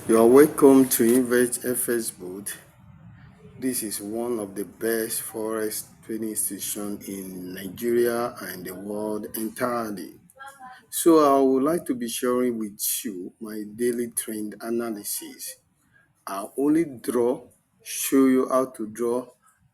You are welcome to Invest FS Boot. This is one of the best forex trading institutions in Nigeria and the world entirely. So I would like to be sharing with you my daily trend analysis. I'll only show you how to draw,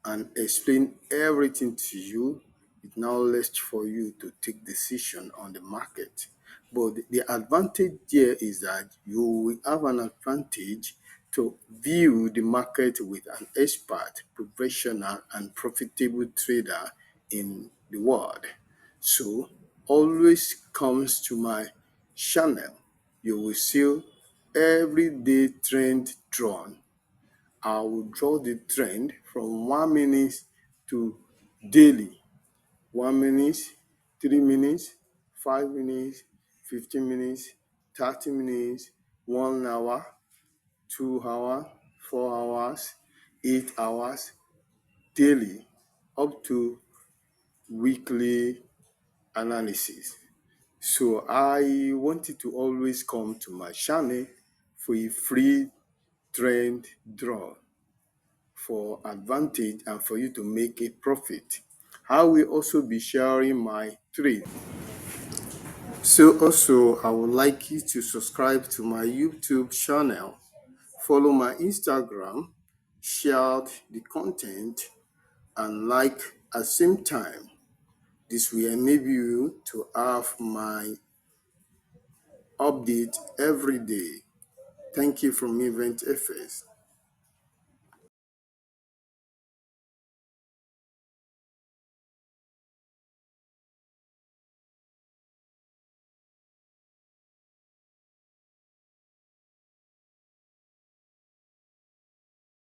and explain everything to you with knowledge for you to take decision on the market. But the advantage there is that you will have an advantage to view the market with an expert, professional, and profitable trader in the world. So always comes to my channel. You will see everyday trend drawn. I will draw the trend from 1 minute to daily. 1 minute, 3 minutes, 5 minutes, 15 minutes, 30 minutes, 1 hour, 2 hours, 4 hours, 8 hours, daily, up to weekly analysis. So I want you to always come to my channel for a free trend draw for advantage and for you to make a profit. I will also be sharing my trade. So also I would like you to subscribe to my YouTube channel, follow my Instagram, share the content, and like at the same time. This will enable you to have my update every day. Thank you from Event FS.